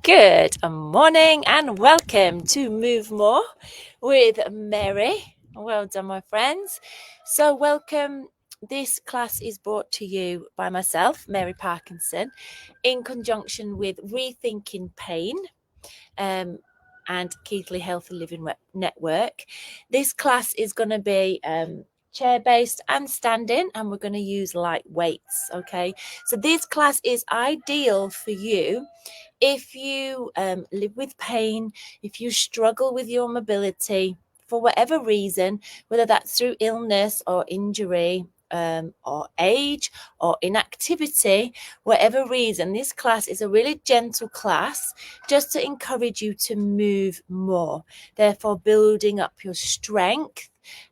Good morning and welcome to Move More with Mary. Well done, my friends. So welcome. This class is brought to you by myself, Mary Parkinson, in conjunction with Rethinking Pain and Keithley Healthy Living Network. This class is going to be chair-based and standing, and we're going to use light weights. Okay, so this class is ideal for you if you live with pain, if you struggle with your mobility for whatever reason, whether that's through illness or injury, or age or inactivity, whatever reason, this class is a really gentle class just to encourage you to move more, therefore building up your strength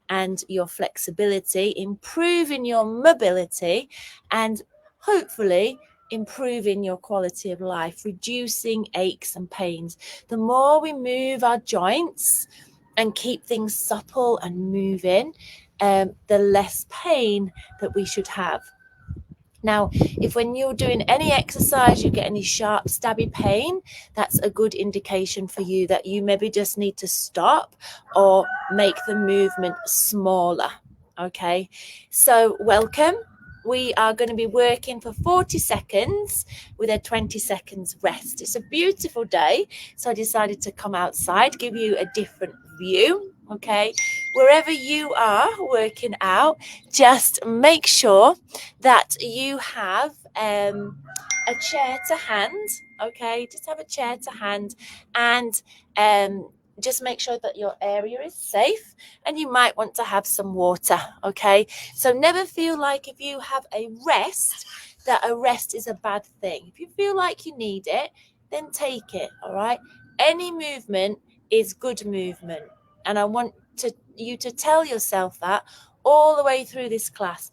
and your flexibility, improving your mobility, and hopefully improving your quality of life, reducing aches and pains. The more we move our joints and keep things supple and moving, the less pain that we should have. Now, if when you're doing any exercise you get any sharp stabby pain, that's a good indication for you that you maybe just need to stop or make the movement smaller. Okay, so welcome. We are going to be working for 40 seconds with a 20 seconds rest. It's a beautiful day, so I decided to come outside, give you a different view. Okay, wherever you are working out, just make sure that you have a chair to hand. Okay, just have a chair to hand, and just make sure that your area is safe, and you might want to have some water. Okay, so never feel like if you have a rest that a rest is a bad thing. If you feel like you need it, then take it. All right, any movement is good movement, and I want you to tell yourself that all the way through this class.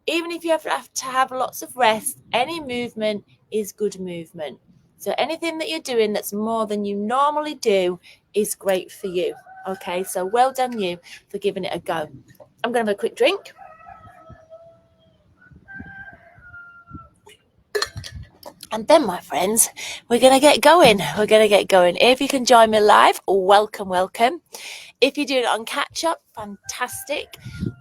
Even if you have to have lots of rest, any movement is good movement. So anything that you're doing that's more than you normally do is great for you. Okay, so well done you for giving it a go. I'm going to have a quick drink. And then, my friends, we're going to get going. If you can join me live, welcome. If you're doing it on catch up, fantastic.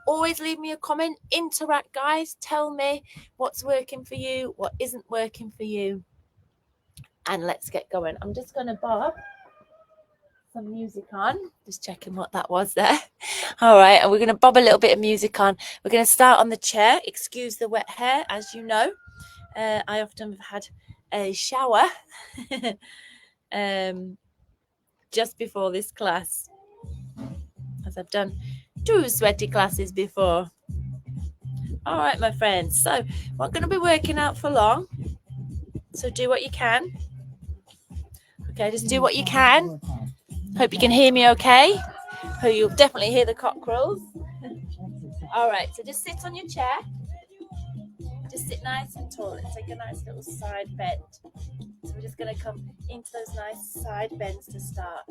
Always leave me a comment, interact, guys. Tell me what's working for you, what isn't working for you. And let's get going. I'm just going to bob some music on, just checking what that was there. All right, and we're going to bob a little bit of music on. We're going to start on the chair. Excuse the wet hair, as you know. I often have had a shower just before this class, as I've done 2 sweaty classes before. All right, my friends, so we're not going to be working out for long, so do what you can. Okay, just do what you can. Hope you can hear me okay. Hope you'll definitely hear the cockerels. All right, so just sit on your chair. Just sit nice and tall and take a nice little side bend. So we're just going to come into those nice side bends to start.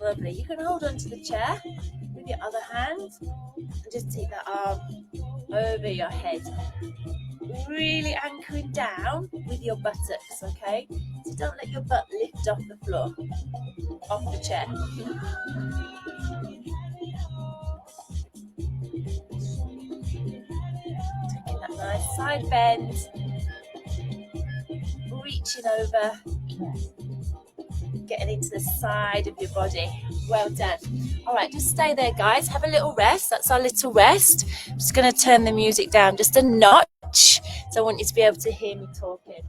Lovely. You can hold on to the chair with your other hand and just take that arm over your head. Really anchoring down with your buttocks, okay? So don't let your butt lift off the floor, off the chair. Taking that nice side bend, reaching over, getting into the side of your body. Well done. All right, just stay there, guys. Have a little rest. That's our little rest. I'm just going to turn the music down just a notch, so I want you to be able to hear me talking.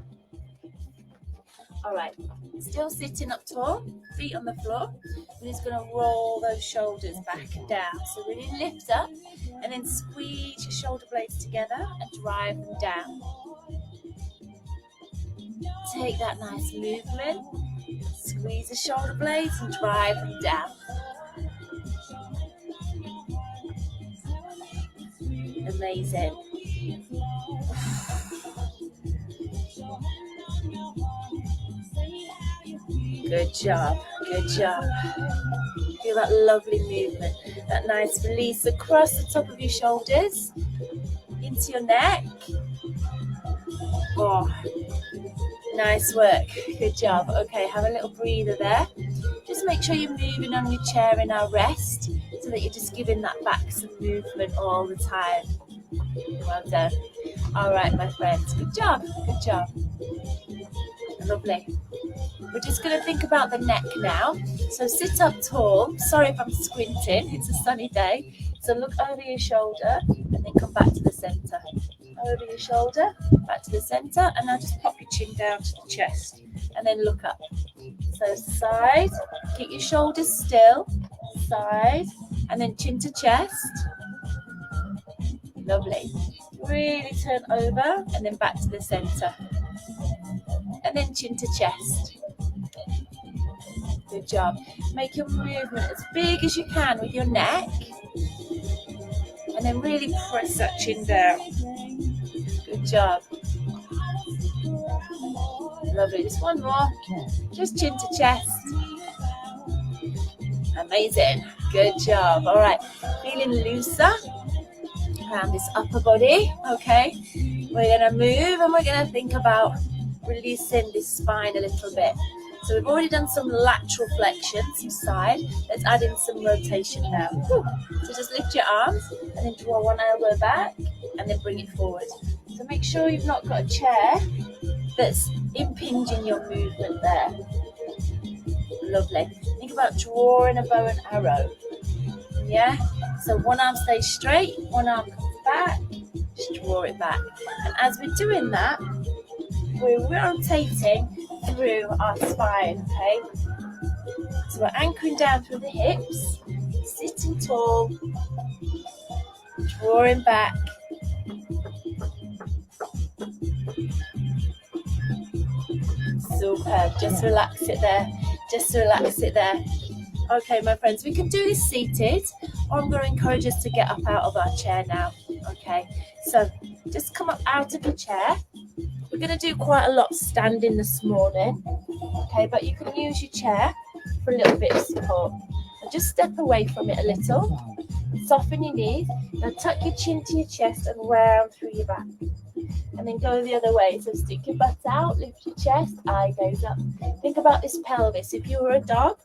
All right, still sitting up tall, feet on the floor. We're just going to roll those shoulders back and down. So really lift up and then squeeze your shoulder blades together and drive them down. Take that nice movement. Squeeze the shoulder blades and drive them down. Amazing. Good job. Feel that lovely movement, that nice release across the top of your shoulders, into your neck. Oh, nice work. Good job. Okay, have a little breather there. Just make sure you're moving on your chair in our rest so that you're just giving that back some movement all the time. Well done. All right, my friends. Good job. Good job. Lovely. We're just going to think about the neck now. So sit up tall. Sorry if I'm squinting. It's a sunny day. So look over your shoulder and then come back to the centre. Over your shoulder, back to the centre, and now just pop your chin down to the chest and then look up. So side, keep your shoulders still, side, and then chin to chest. Lovely. Really turn over and then back to the centre. And then chin to chest. Good job. Make your movement as big as you can with your neck. And then really press that chin down. Good job. Lovely. Just one more. Just chin to chest. Amazing. Good job. All right. Feeling looser around this upper body. Okay. We're going to move and we're going to think about releasing this spine a little bit. So we've already done some lateral flexion, some side. Let's add in some rotation now. So just lift your arms and then draw one elbow back and then bring it forward. So make sure you've not got a chair that's impinging your movement there. Lovely. Think about drawing a bow and arrow. Yeah? So one arm stays straight, one arm comes back, just draw it back. And as we're doing that, we're rotating through our spine, okay? So we're anchoring down through the hips, sitting tall, drawing back. Superb. Just relax it there. Just relax it there. Okay, my friends, we can do this seated, or I'm going to encourage us to get up out of our chair now. Okay, so just come up out of your chair. We're going to do quite a lot standing this morning. Okay, but you can use your chair for a little bit of support. And just step away from it a little. Soften your knees. Now tuck your chin to your chest and round through your back. And then go the other way. So stick your butt out, lift your chest, eye goes up. Think about this pelvis. If you were a dog,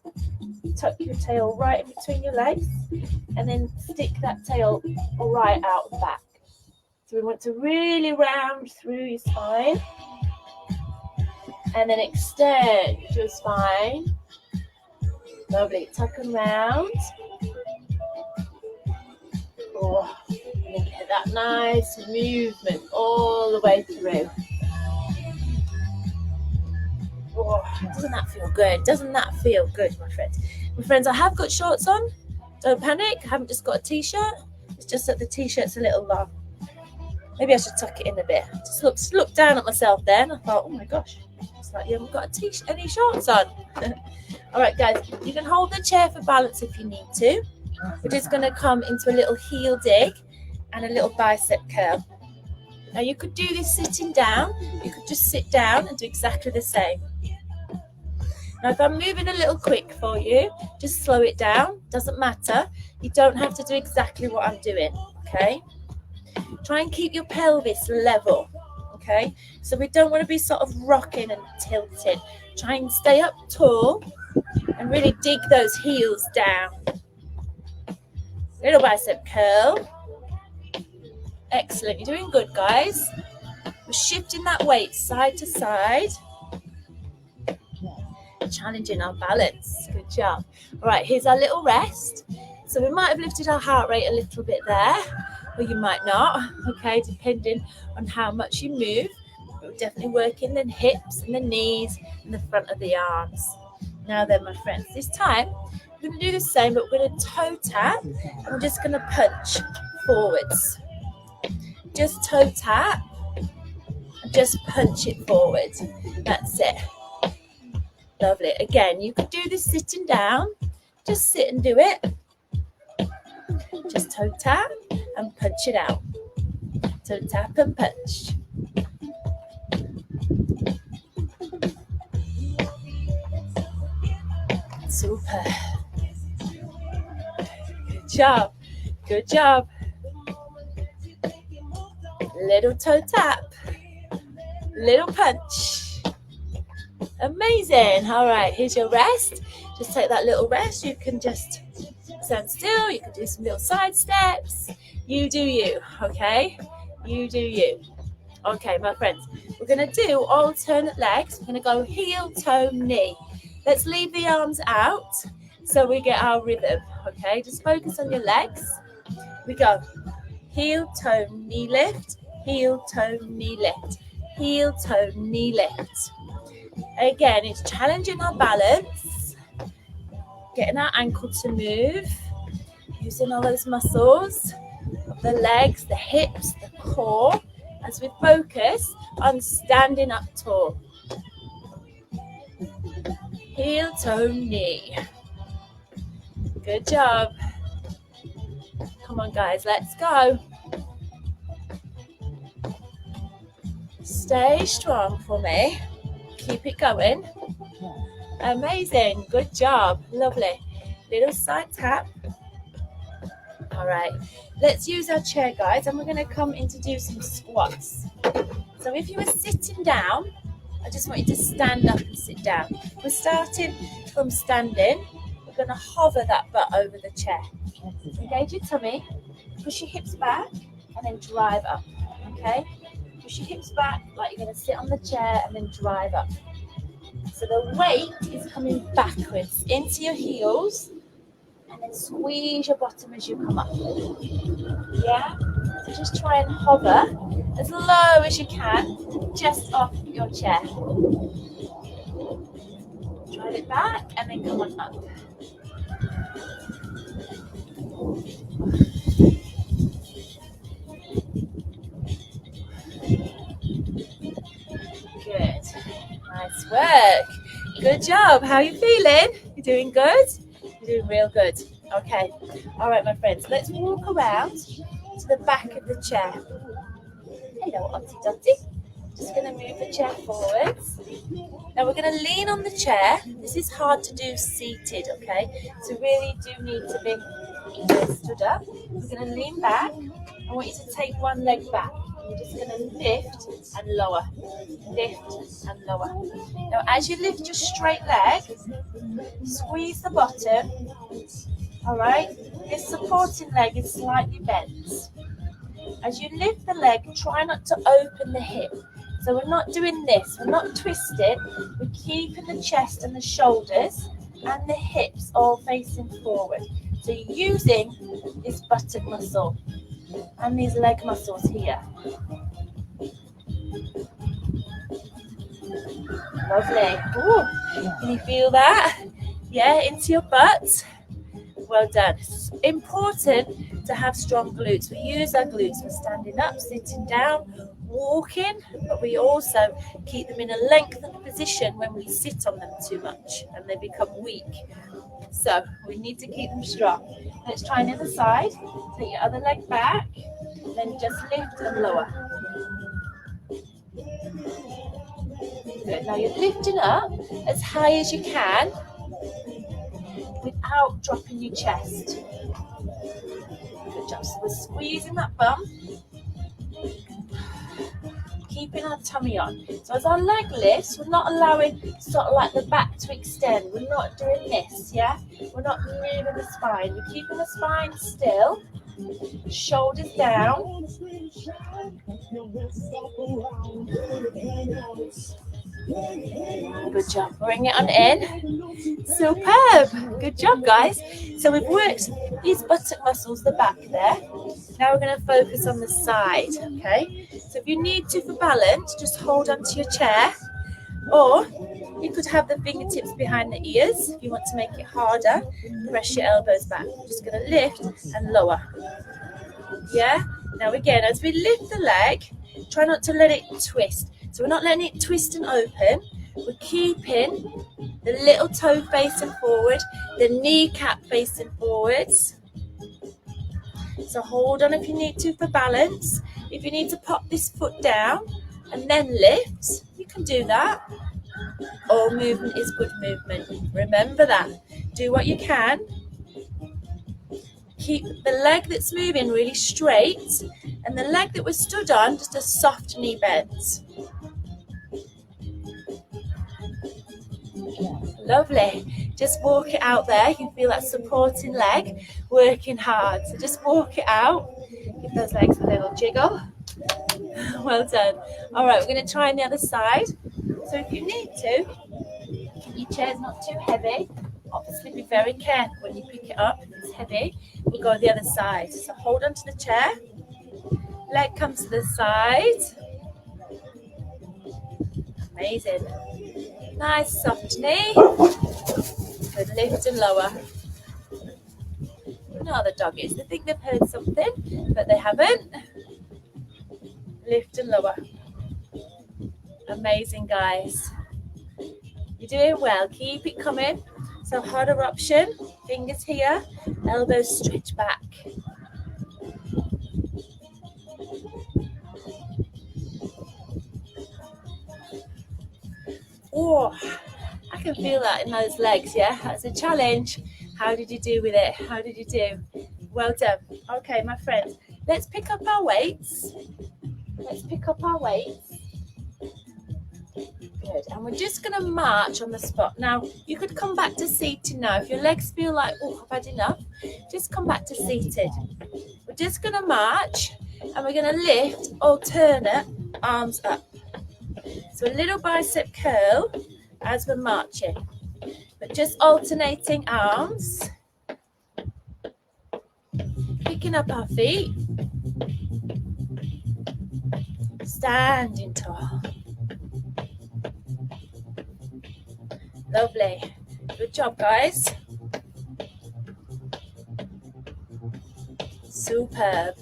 tuck your tail right in between your legs and then stick that tail right out the back. So we want to really round through your spine and then extend your spine. Lovely. Tuck and round. Oh, and then get that nice movement all the way through. Oh, doesn't that feel good? Doesn't that feel good, my friends? My friends, I have got shorts on. Don't panic. I haven't just got a t-shirt. It's just that the t-shirt's a little long. Maybe I should tuck it in a bit. Just looked down at myself then. I thought, oh my gosh, it's like you haven't got any shorts on. All right, guys, you can hold the chair for balance if you need to. We're just going to come into a little heel dig and a little bicep curl. Now, you could do this sitting down. You could just sit down and do exactly the same. Now, if I'm moving a little quick for you, just slow it down. Doesn't matter. You don't have to do exactly what I'm doing, okay? Try and keep your pelvis level, okay? So we don't want to be sort of rocking and tilting. Try and stay up tall and really dig those heels down. Little bicep curl. Excellent. You're doing good, guys. We're shifting that weight side to side. Challenging our balance. Good job. All right, here's our little rest. So we might have lifted our heart rate a little bit there, or you might not, okay, depending on how much you move. But we're definitely working the hips and the knees and the front of the arms. Now then, my friends, this time we're going to do the same, but we're going to toe tap and we're just going to punch forwards. Just toe tap and just punch it forward. That's it. Lovely. Again, you could do this sitting down. Just sit and do it. Just toe tap and punch it out. Toe tap and punch. Super. Good job. Good job. Little toe tap. little punch. Amazing. All right, here's your rest. Just take that little rest. You can just stand still. You can do some little side steps. You do you, okay? You do you. Okay, my friends, we're going to do alternate legs. We're going to go heel, toe, knee. Let's leave the arms out so we get our rhythm, okay? Just focus on your legs. We go heel, toe, knee lift, heel, toe, knee lift, heel, toe, knee lift. Again, it's challenging our balance, getting our ankle to move, using all those muscles of the legs, the hips, the core, as we focus on standing up tall. Heel, toe, knee. Good job. Come on, guys, let's go. Stay strong for me. Keep it going. Amazing. Good job. Lovely. Little side tap. All right. Let's use our chair, guys, and we're going to come in to do some squats. So if you were sitting down, I just want you to stand up and sit down. We're starting from standing. We're going to hover that butt over the chair. Engage your tummy. Push your hips back and then drive up. Okay? Push your hips back like you're going to sit on the chair and then drive up. So the weight is coming backwards into your heels and then squeeze your bottom as you come up. Yeah? So just try and hover as low as you can just off your chair. Drive it back and then come on up. Good. Nice work. Good job. How are you feeling? You doing good? You're doing real good. Okay. All right, my friends. Let's walk around to the back of the chair. Hello, Otty Dotty. Just going to move the chair forwards. Now we're going to lean on the chair. This is hard to do seated, okay? So really do need to be stood up. We're going to lean back. I want you to take one leg back. You're just going to lift and lower. Lift and lower. Now as you lift your straight leg, squeeze the bottom. All right? This supporting leg is slightly bent. As you lift the leg, try not to open the hip. So we're not doing this. We're not twisting. We're keeping the chest and the shoulders and the hips all facing forward. So you're using this buttock muscle and these leg muscles here. Lovely. Ooh, can you feel that? Yeah, into your butt. Well done. It's important to have strong glutes. We use our glutes for standing up, sitting down, walking, but we also keep them in a lengthened position when we sit on them too much and they become weak. So we need to keep them strong. Let's try another side. Take your other leg back, then just lift and lower. Good. Now you're lifting up as high as you can without dropping your chest. Good job. So we're squeezing that bum, keeping our tummy on. So as our leg lifts, we're not allowing sort of like the back to extend. We're not doing this, yeah? We're not moving the spine. We're keeping the spine still. Shoulders down. Good job. Bring it on in. Superb. Good job, guys. So we've worked these buttock muscles, the back there. Now we're going to focus on the side, okay? So if you need to for balance, just hold onto your chair. Or you could have the fingertips behind the ears. If you want to make it harder, press your elbows back. We're just going to lift and lower. Yeah? Now again, as we lift the leg, try not to let it twist. So we're not letting it twist and open. We're keeping the little toe facing forward, the kneecap facing forwards. So hold on if you need to for balance. If you need to pop this foot down and then lift, you can do that. All movement is good movement. Remember that. Do what you can. Keep the leg that's moving really straight and the leg that we're stood on just a soft knee bend. Lovely. Just walk it out there. You can feel that supporting leg working hard. So just walk it out. Give those legs a little jiggle. Well done. All right, we're going to try on the other side. So if you need to, your chair's not too heavy. Obviously, be very careful when you pick it up. If it's heavy, we'll go on the other side. So hold onto the chair. Leg comes to the side. Amazing. Nice soft knee. Good, lift and lower. You know how the dog is. They think they've heard something, but they haven't. Lift and lower. Amazing, guys. You're doing well. Keep it coming. So harder option. Fingers here. Elbows stretch back. Oh, I can feel that in those legs, yeah? That's a challenge. How did you do with it? How did you do? Well done. Okay, my friends, let's pick up our weights. Let's pick up our weights. Good. And we're just going to march on the spot. Now, you could come back to seated now. If your legs feel like, oh, I've had enough, just come back to seated. We're just going to march and we're going to lift alternate arms up. So a little bicep curl as we're marching, but just alternating arms, picking up our feet, standing tall. Lovely. Good job, guys. Superb.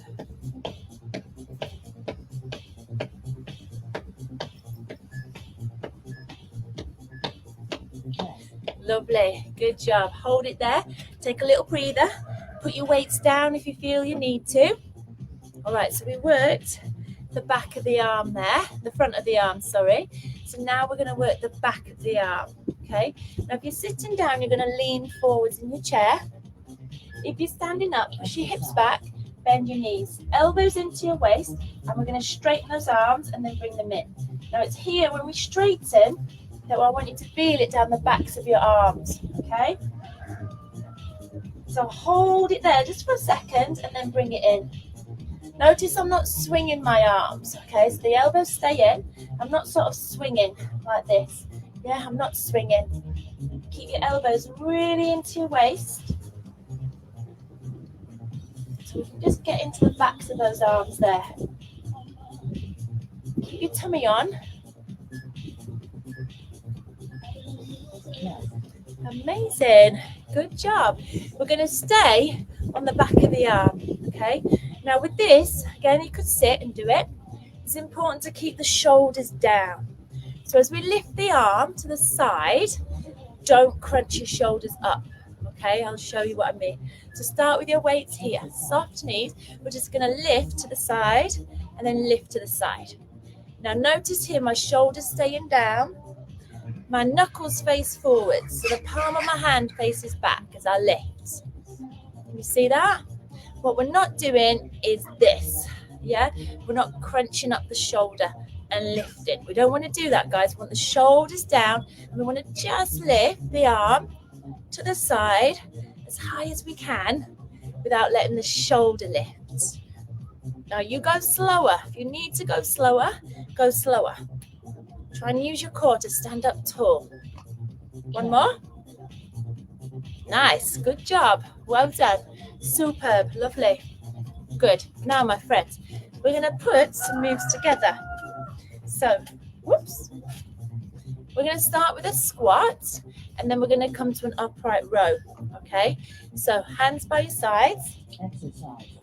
Lovely. Good job. Hold it there. Take a little breather. Put your weights down if you feel you need to. All right, so we worked the back of the arm there, the front of the arm, sorry. So now we're going to work the back of the arm, okay? Now, if you're sitting down, you're going to lean forwards in your chair. If you're standing up, push your hips back, bend your knees, elbows into your waist, and we're going to straighten those arms and then bring them in. Now, it's here when we straighten that I want you to feel it down the backs of your arms, okay? So hold it there just for a second and then bring it in. Notice I'm not swinging my arms, okay? So the elbows stay in. I'm not sort of swinging like this. Yeah, I'm not swinging. Keep your elbows really into your waist. So we can just get into the backs of those arms there. Keep your tummy on. Amazing. Good job. We're going to stay on the back of the arm, okay? Now with this, again, you could sit and do it. It's important to keep the shoulders down. So as we lift the arm to the side, don't crunch your shoulders up, okay? I'll show you what I mean. So start with your weights here. Soft knees. We're just going to lift to the side and then lift to the side. Now notice here my shoulders staying down. My knuckles face forwards, so the palm of my hand faces back as I lift. Can you see that? What we're not doing is this, yeah? We're not crunching up the shoulder and lifting. We don't want to do that, guys. We want the shoulders down, and we want to just lift the arm to the side as high as we can without letting the shoulder lift. Now you go slower. If you need to go slower, go slower. Try and use your core to stand up tall. One more. Nice. Good job. Well done. Superb. Lovely. Good. Now, my friends, we're going to put some moves together. So, whoops. We're going to start with a squat, and then we're going to come to an upright row. Okay? So, hands by your sides. Exercise.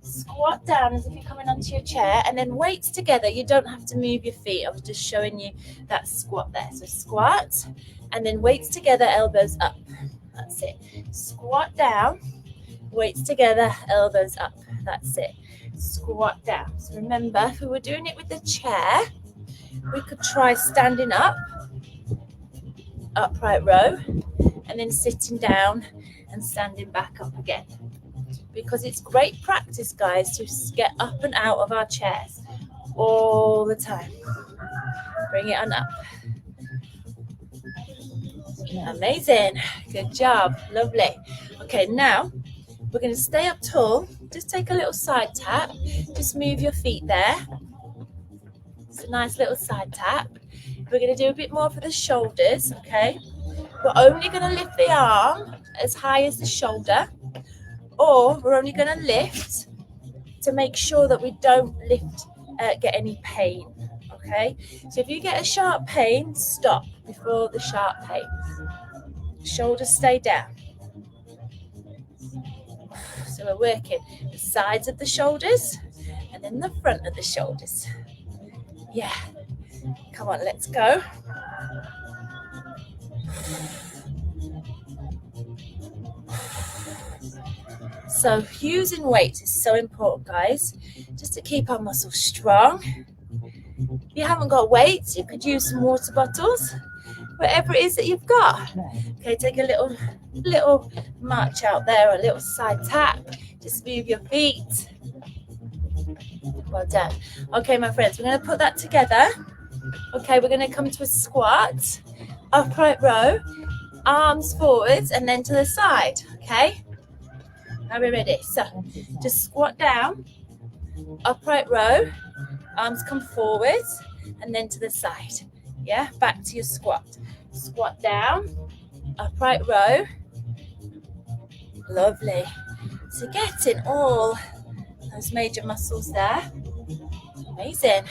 Squat down as if you're coming onto your chair, and then weights together. You don't have to move your feet. I was just showing you that squat there. So squat, and then weights together, elbows up. That's it. Squat down, weights together, elbows up. That's it. Squat down. So remember, if we were doing it with the chair, we could try standing up, upright row, and then sitting down and standing back up again. Because it's great practice, guys, to get up and out of our chairs all the time. Bring it on up. Amazing. Good job. Lovely. Okay, now we're going to stay up tall. Just take a little side tap. Just move your feet there. It's a nice little side tap. We're going to do a bit more for the shoulders, okay? We're only going to lift the arm as high as the shoulder, or we're only going to lift to make sure that we don't get any pain, okay? So if you get a sharp pain, stop before the sharp pain. Shoulders stay down. So we're working the sides of the shoulders and then the front of the shoulders. Yeah. Come on, let's go. So using weights is so important, guys, just to keep our muscles strong. If you haven't got weights, you could use some water bottles, whatever it is that you've got. Okay, take a little march out there, a little side tap. Just move your feet. Well done. Okay, my friends, we're going to put that together. Okay, we're going to come to a squat, upright row, arms forwards and then to the side, okay? Are we ready? So, just squat down, upright row, arms come forwards and then to the side. Yeah, back to your squat. Squat down, upright row. Lovely. So getting all those major muscles there. Amazing.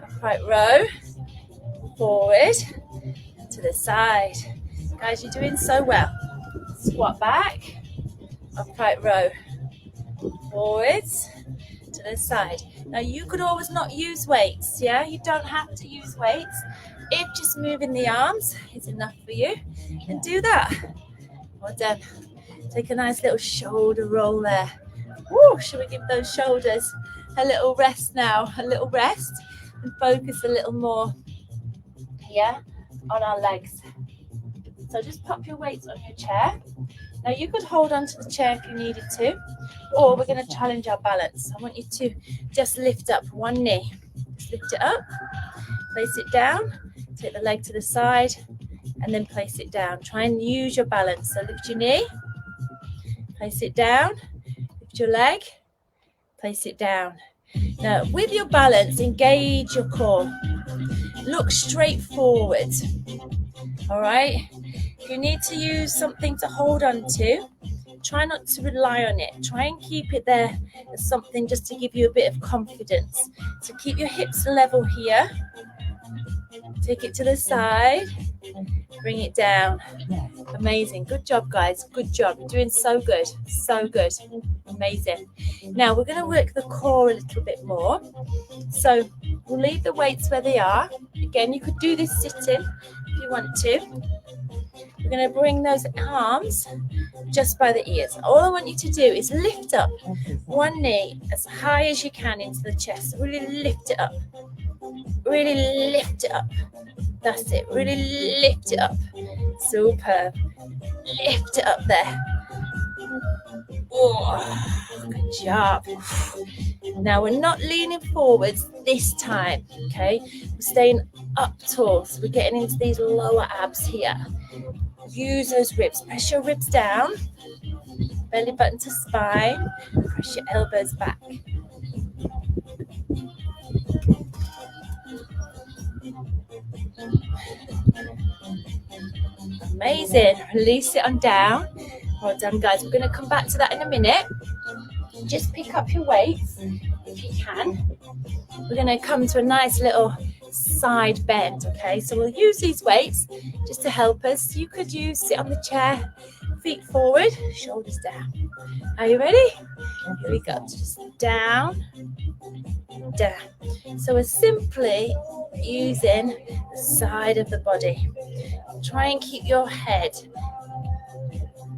Upright row, forward, to the side. Guys, you're doing so well. Squat back, upright row, forwards, to the side. Now you could always not use weights, yeah? You don't have to use weights. If just moving the arms is enough for you, then do that. Well done. Take a nice little shoulder roll there. Woo, should we give those shoulders a little rest now? A little rest and focus a little more, yeah, on our legs. So just pop your weights on your chair. Now you could hold on to the chair if you needed to, or we're going to challenge our balance. I want you to just lift up one knee. Just lift it up, place it down, take the leg to the side, and then place it down. Try and use your balance. So lift your knee, place it down, lift your leg, place it down. Now with your balance, engage your core. Look straight forward. All right? If you need to use something to hold on to, try not to rely on it. Try and keep it there as something just to give you a bit of confidence. So keep your hips level here. Take it to the side. Bring it down. Amazing. Good job, guys. Good job. You're doing so good. So good. Amazing. Now we're going to work the core a little bit more. So we'll leave the weights where they are. Again, you could do this sitting if you want to. We're going to bring those arms just by the ears. All I want you to do is lift up one knee as high as you can into the chest. Really lift it up. Really lift it up. That's it. Really lift it up. Superb. Lift it up there. Oh, good job. Now we're not leaning forwards this time, okay? We're staying up tall, so we're getting into these lower abs here. Use those ribs. Press your ribs down. Belly button to spine. Press your elbows back. Amazing. Release it on down. Well done, guys. We're going to come back to that in a minute. Just pick up your weights if you can. We're going to come to a nice little side bend, okay? So we'll use these weights just to help us. You could sit on the chair, feet forward, shoulders down. Are you ready? Here we go. Just down, down. So we're simply using the side of the body. Try and keep your head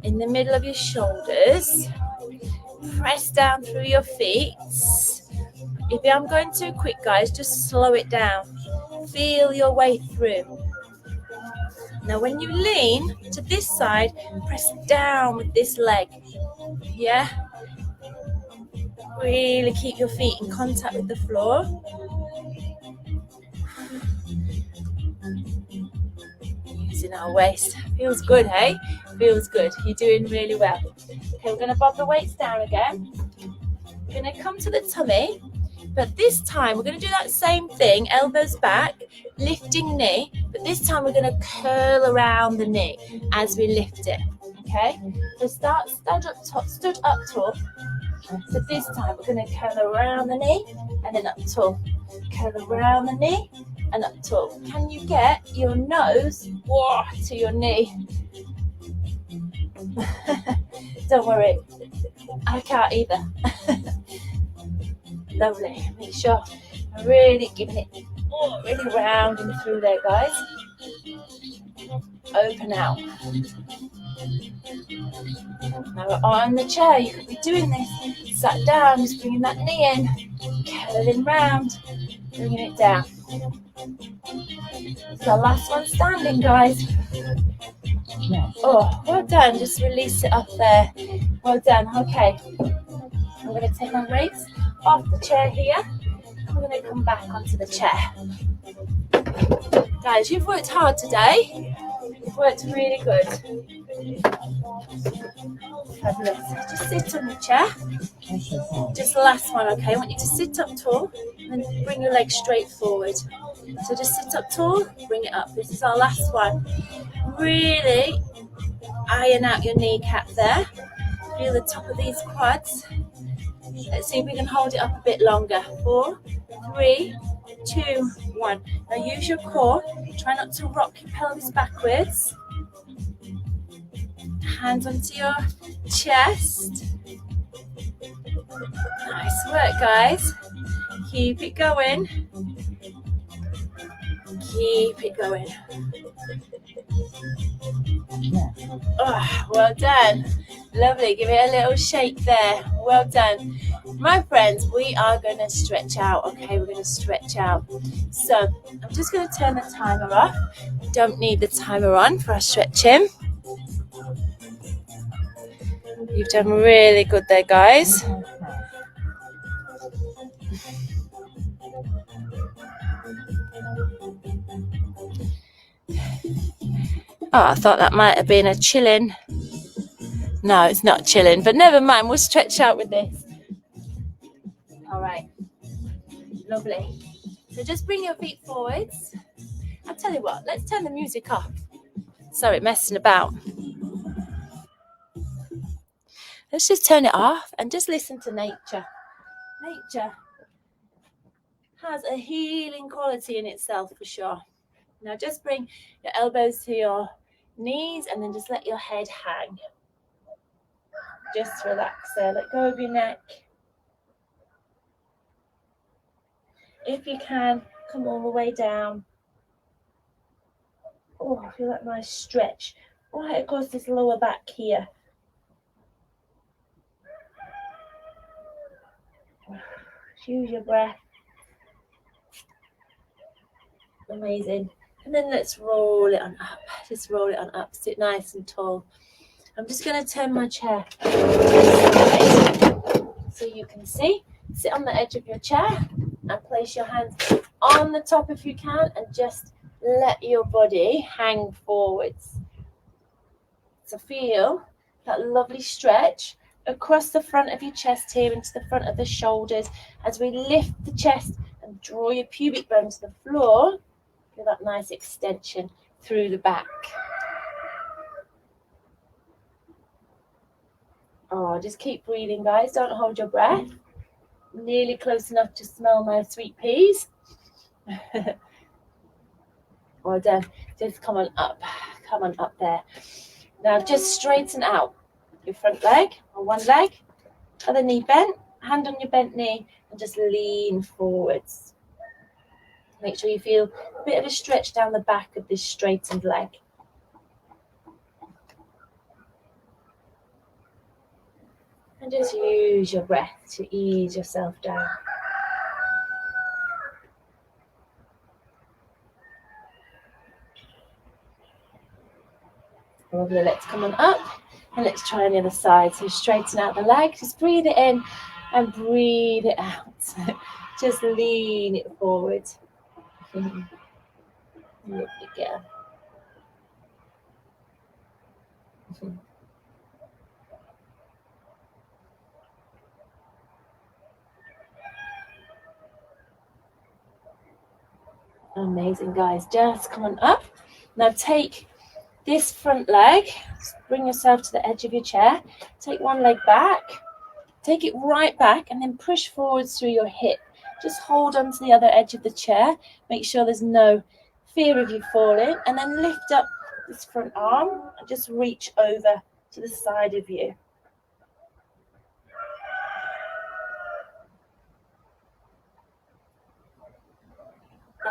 in the middle of your shoulders. Press down through your feet. If I'm going too quick, guys, just slow it down. Feel your way through. Now, when you lean to this side, press down with this leg. Yeah? Really keep your feet in contact with the floor. Using our waist. Feels good, hey? Feels good. You're doing really well. Okay, we're going to bob the weights down again. We're going to come to the tummy, but this time we're going to do that same thing, elbows back, lifting knee, but this time we're going to curl around the knee as we lift it, okay? So stood up tall. So this time we're going to curl around the knee and then up tall. Curl around the knee and up tall. Can you get your nose to your knee? Don't worry, I can't either. Lovely. Make sure I'm really giving it, really rounding through there, guys. Open out. Now we're on the chair. You could be doing this. Sat down, just bringing that knee in, curling round, bringing it down. It's our last one standing, guys. Oh, well done. Just release it up there. Well done. Okay. I'm going to take my weights off the chair here. I'm going to come back onto the chair. Guys, you've worked hard today. You've worked really good. Fabulous. Just sit on the chair. Just the last one, okay? I want you to sit up tall and bring your legs straight forward. So just sit up tall, bring it up. This is our last one. Really iron out your kneecap there. Feel the top of these quads. Let's see if we can hold it up a bit longer. 4, 3, 2, 1. Now use your core. Try not to rock your pelvis backwards. Hands onto your chest. Nice work, guys. Keep it going. Keep it going. Oh, well done. Lovely. Give it a little shake there. Well done. My friends, we are going to stretch out. Okay, we're going to stretch out. So I'm just going to turn the timer off. Don't need the timer on for our stretching. You've done really good there, guys. Oh, I thought that might have been a chilling. No, it's not chilling, but never mind. We'll stretch out with this. All right. Lovely. So just bring your feet forwards. I'll tell you what, let's turn the music off. Sorry, messing about. Let's just turn it off and just listen to nature. Nature has a healing quality in itself for sure. Now just bring your elbows to your knees and then just let your head hang. Just relax there. Let go of your neck. If you can, come all the way down. Oh, I feel that nice stretch right across this lower back here. Use your breath. Amazing. And then let's roll it on up. Just roll it on up. Sit nice and tall. I'm just going to turn my chair so you can see. Sit on the edge of your chair and place your hands on the top if you can and just let your body hang forwards. So feel that lovely stretch across the front of your chest here into the front of the shoulders as we lift the chest and draw your pubic bone to the floor. Feel that nice extension through the back. Oh, just keep breathing, guys. Don't hold your breath. Nearly close enough to smell my sweet peas. Well done. Just come on up. Come on up there. Now just straighten out your front leg or one leg. Other knee bent. Hand on your bent knee and just lean forwards. Make sure you feel a bit of a stretch down the back of this straightened leg. And just use your breath to ease yourself down. Lovely, let's come on up and let's try on the other side. So straighten out the leg, just breathe it in and breathe it out. Just lean it forward. Lovely girl. Amazing, guys. Just come on up. Now take this front leg, bring yourself to the edge of your chair. Take one leg back, take it right back, and then push forwards through your hip. Just hold on to the other edge of the chair. Make sure there's no fear of you falling, and then lift up this front arm and just reach over to the side of you.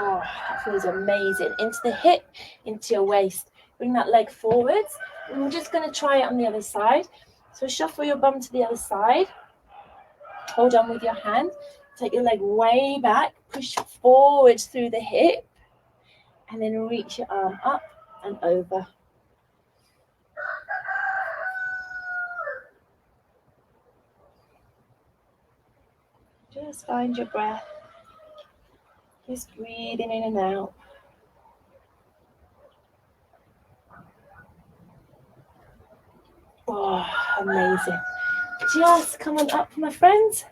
Oh, that feels amazing. Into the hip, into your waist. Bring that leg forwards. And we're just going to try it on the other side. So shuffle your bum to the other side. Hold on with your hand. Take your leg way back. Push forward through the hip. And then reach your arm up and over. Just find your breath. Just breathing in and out. Oh, amazing. Just come on up, my friends.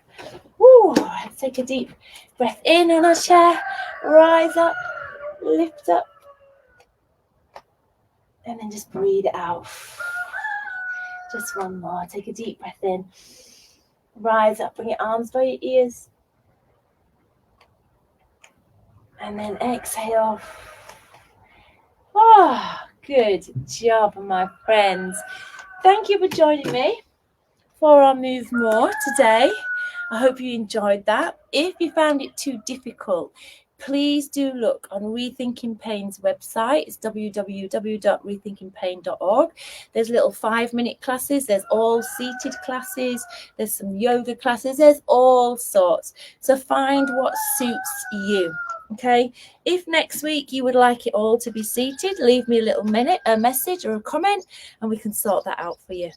Woo, let's take a deep breath in on our chair. Rise up, lift up, and then just breathe it out. Just one more. Take a deep breath in. Rise up, bring your arms by your ears. And then exhale. Oh, good job, my friends. Thank you for joining me for our Move More today. I hope you enjoyed that. If you found it too difficult, please do look on Rethinking Pain's website. It's www.rethinkingpain.org. There's little 5-minute classes. There's all seated classes. There's some yoga classes. There's all sorts. So find what suits you. Okay, if next week you would like it all to be seated, leave me a message or a comment, and we can sort that out for you.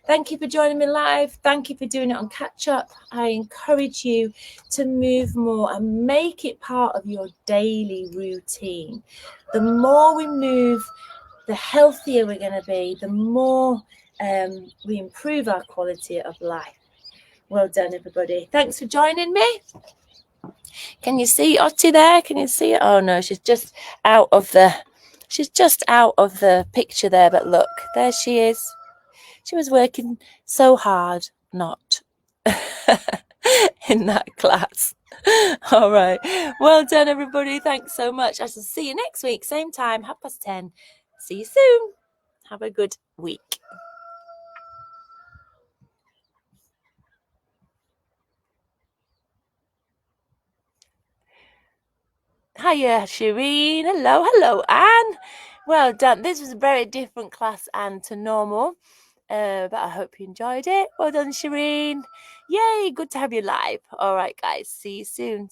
Thank you for joining me live. Thank you for doing it on catch up. I encourage you to move more and make it part of your daily routine. The more we move, the healthier we're going to be, the more we improve our quality of life. Well done, everybody. Thanks for joining me. Can you see Otti there? Can you see it? Oh no, she's just out of the picture there, but look, there she is. She was working so hard not in that class. All right. Well done, everybody. Thanks so much. I shall see you next week, same time, 10:30. See you soon. Have a good week. Hiya, Shireen. Hello, Anne. Well done. This was a very different class, Anne, to normal. But I hope you enjoyed it. Well done, Shireen. Yay, good to have you live. All right, guys. See you soon.